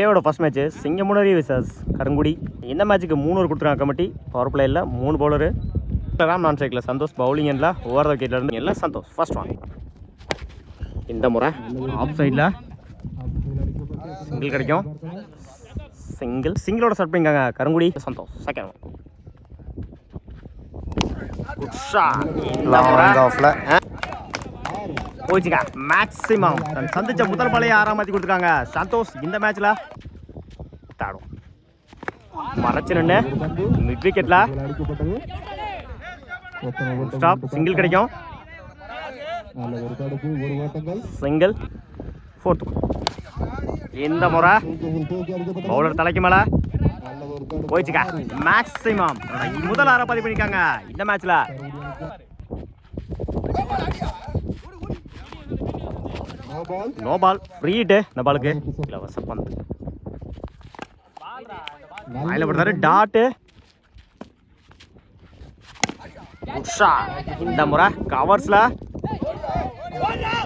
டேவோட first match சிங்கமுனரி versus Karungudi. இந்த மேட்ச்சுக்கு 3 over கொடுத்துருக்காங்க கமிட்டி. Power பிளேயில் 3 bowler. நான் ஸ்ட்ரைக்கில் சந்தோஷ், பவுலிங் எண்ணில் ஓவர் விக்கெட்டில் இருந்து எல்லாம் சந்தோஷ். First one. இந்த முறை ஆஃப் சைடில் சிங்கிள் கிடைக்கும். சிங்கிளோட ஸ்டார்ட் பண்ணிக்காங்க கருங்குடி. Santhosh second one. போச்சுங்க மேக்ஸிமம் தன் சந்திச்ச முதல் பாலையை 6ஆம் மாற்றி கொடுத்துருக்காங்க சந்தோஷ். இந்த மேட்ச்ல தாடும் மறைச்சு நின்று மிட் விக்கெட்ல ஸ்டாப். சிங்கிள் கிடைக்கும். Single fourth. இந்த முறை பவுலர் தலைக்கு மேல போயிடுச்சுக்கா மேக்ஸிமம் முதல் 6 பதிவு பண்ணிருக்காங்க இந்த மேட்ச்ல. No ball free hit. இந்த பாலுக்கு இலவச பந்து வாயில போட்டாரு. டாட். இந்த முறை கவர்ஸ்ல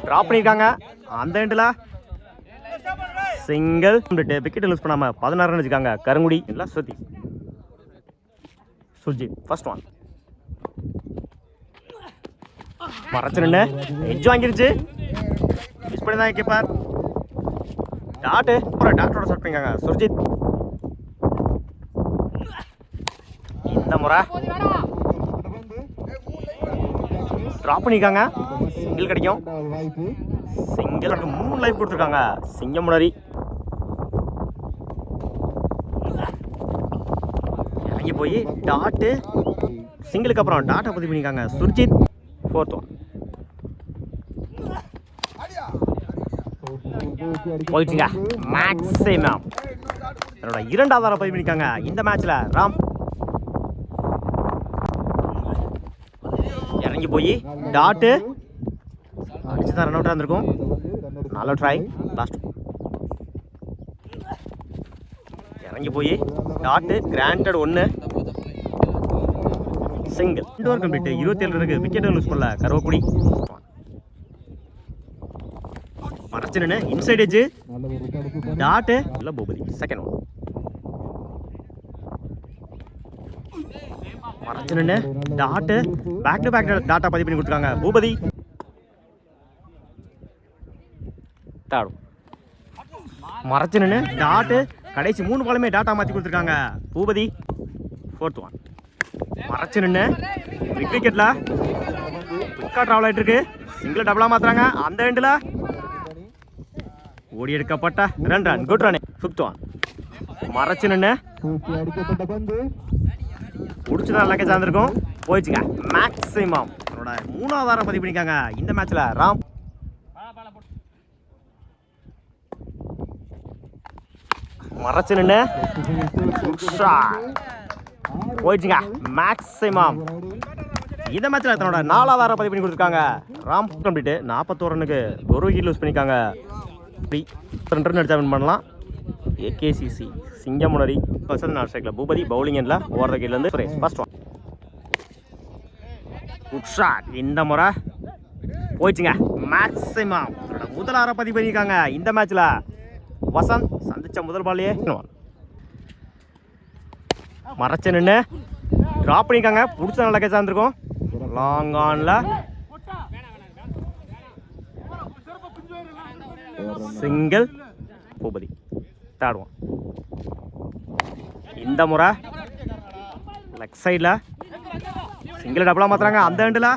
டிராப் பண்ணிருக்காங்க. அந்த எண்டில் சிங்கிள். விக்கெட் லூஸ் பண்ணாம 16 ரன் வச்சுக்காங்க கருங்குடி. எல்லாம் சுஜித் ஃபர்ஸ்ட் ஒன். மறைச்சு நின்று எட்ஜ் வாங்கிருச்சு. மிஸ் பண்ணி தான் கீப்பர். டாட்டோட ஸ்டார்ட் பண்ணிருக்காங்க சுர்ஜித். இந்த முறை டிராப் பண்ணிருக்காங்க. சிங்கிள் கிடைக்கும். சிங்கிள் 3 லைஃப் கொடுத்துருக்காங்க சிங்கமுனரி. இறங்கி போய் டாட்டு. சிங்கிளுக்கு அப்புறம் டாட்டை பதிவு பண்ணிருக்காங்க சுர்ஜித். Fourth one. போயிடுச்சுங்க மேக்ஸிமம் என்னோட 2வது பதிவு பண்ணிருக்காங்க இந்த மேட்ச்ல ராம். இறங்கி போய் டாட்டு அடிச்சுதான் ரன் அவுட் இருந்திருக்கும். நல்ல ட்ரை. லாஸ்ட் இறங்கி போய் dot granted 1. Single. 2 over complete. 27 ரனுக்கு விக்கெட் லூஸ் பண்ணல கருவக்குடி. மறைச்சு நின்று இன்சைட் எட்ஜ் டாட்டு இல்ல பூபதி செகண்ட் ஒன். மறைச்சு நின்று டாட்டு பேக் டு பேக் டாட்டா பதிவு பண்ணி கொடுத்துருக்காங்க பூபதி. தாடும் மறைச்சு நின்று டாட்டு கடைசி 3 பாலுமே டாட்டா மாற்றி கொடுத்துருக்காங்க பூபதி. Fourth one. மறைச்சு நின்று மிட் விக்கெட்ல குயிக்கா டிராவல் ஆகிட்டு இருக்கு. சிங்கிள் டபுளா மாத்துறாங்க. அந்த எண்டில் ஓடி எடுக்கப்பட்ட 2 run. Good run. Fifth one. மறைச்சு நின்று முடிச்சுதான் லக்கேஜ் ஆந்திருக்கும். போயிடுச்சுங்க மேக்ஸிமம் என்னோட 3வது பதிவு பண்ணிக்காங்க இந்த மேட்ச்ல ராம். மறைச்சு நின்று போயிடுச்சுங்க மேக்ஸிமம் இந்த மேட்ச்ல தன்னோட 4வது பதிவு பண்ணி கொடுத்துருக்காங்க ராம். கம்ப்ளீட். 41 ரனுக்கு ஒரு விக்கெட் லூஸ் பண்ணிருக்காங்க. 2 ரன் அடிச்சா வின் பண்ணலாம். ஏகேசிசி சிங்கமுனரி ஃபர்ஸ்ட் நான் ஸ்ட்ரைக்கில் பூபதி, பவுலிங் எண்ணில் ஓவர் விக்கெட்லேருந்து Suresh. First one. Good shot. இந்த முறை போயிடுச்சுங்க மேக்ஸிமம் முதல் 6 பதிவு பண்ணியிருக்காங்க இந்த மேட்ச்சில் வசந்த். சந்திச்ச முதல் பாலையே மறைச்சு நின்று ட்ராப் பண்ணியிருக்காங்க. பிடிச்ச நல்ல கேட்சா இருந்திருக்கும். லாங் ஆனில் சிங்கிள் பூபதி. Third one. இந்த முறை லெக் சைடில் சிங்கிள் டபுளாக மாற்றுறாங்க. அந்த எண்டில்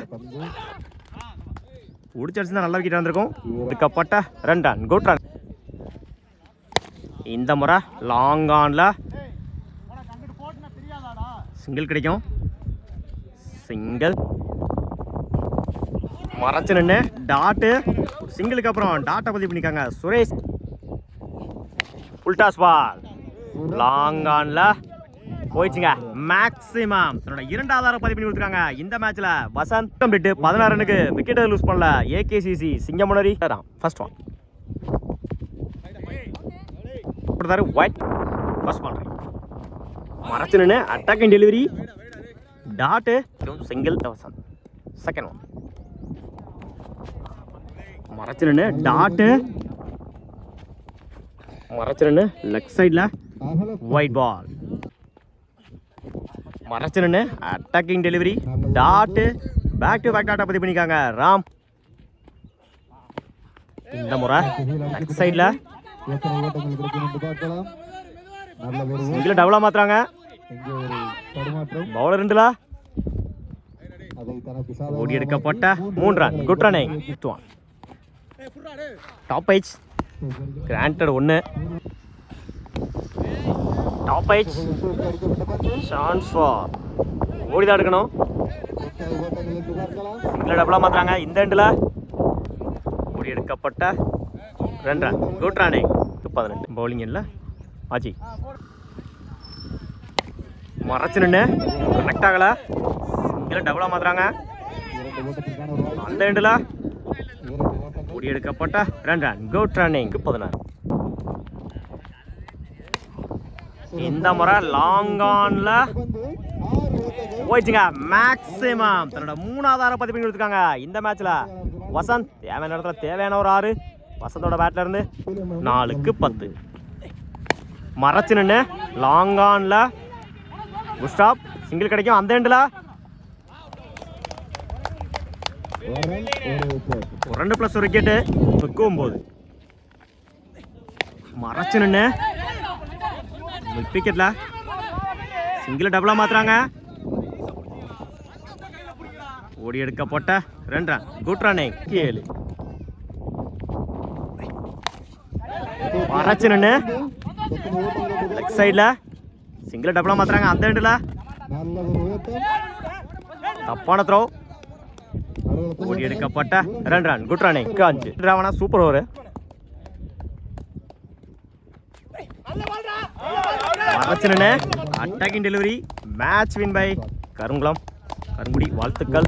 பிடிச்சடிச்சு தான் நல்ல விக்கெட் வந்திருக்கும். எடுக்கப்பட்ட 2 ரன். Good run. இந்த முறை லாங் ஆனில் சிங்கிள் கிடைக்கும். சிங்கிள். மறைச்சு நின்று டாட்டு. சிங்கிளுக்கு அப்புறம் டாட்டை பதிவு பண்ணிக்காங்க Suresh. Full toss ball long ஆன்ல போயிடுச்சுங்க மேக்ஸிமம் தன்னோட 2வது பதிவு பண்ணி கொடுத்துருக்காங்க இந்த மேட்ச்ல வசந்த். கம்ப்ளீட். 16 ரனுக்கு விக்கெட் லூஸ் பண்ணல AKCC Singamunari. First one. Wide first ball. மறைச்சு நின்று attacking delivery dot. Single Vasanth second one. மறைச்சு நின்று டாட்டு மறைச்சிருன்னு லெக் சைடில் ஒயிட் பால். மறைச்சிருன்னு attacking delivery dot back to back டாட்டா பதிவு பண்ணிக்காங்க ராம். இந்த முறை லெக் சைடில் இங்கே டபுளாக மாற்றுறாங்க. பவுலர் ரெண்டுல ஓடி எடுக்கப்பட்ட 3 ரன். Good running. டாப் ஐச் கிராண்டட் 1. டாப் ஐச் சான்ஸ் ஃபார் ஓடிதான் எடுக்கணும். சிங்கிள் டபுளாக மாற்றுறாங்க. இந்த எண்டில் ஓடி எடுக்கப்பட்ட 2 ரன். Good running. 18. பவுலிங் இல்லை ஆச்சி. மறைச்சு நின்று கனெக்ட் ஆகலை. சிங்கிள் டபுளாக மாற்றுறாங்க. அந்த எண்டில் ஓடி எடுக்கப்பட்ட 2 ரன். Good running. 16. இந்த முறை லாங் ஆன்ல போயிடுச்சுங்க. மேக்ஸிமம் தன்னோட 3வது பதிவு பண்ணி கொடுத்துருக்காங்க இந்த மேட்ச்ல. வசந்த் தேவையான இடத்துல தேவையான ஒரு 6. வசந்தோட பேட்ல இருந்து 4க்கு 10. மறைச்சு நின்று லாங் ஆன்ல குஸ்டாப் சிங்கிள் கிடைக்கும். அந்த எண்டில் 2+1 விக்கெட்டு. 9. மறைச்சு நின்று விக்கெட்ல சிங்கிள் டபுளாக மாற்றுறாங்க. ஓடி எடுக்கப்பட்ட 2 ரன். Good running. 7. மறைச்சு நின்று லெக் சைடில் சிங்கிள் டபுளாக மாற்றுறாங்க. அந்த எண்டில் தப்பான த்ரோ. ஓடி எடுக்கப்பட்ட 2 run. Good running. 5. Ravana super over. மறைச்சு attacking delivery. Match win by Karungudi. வாழ்த்துக்கள்.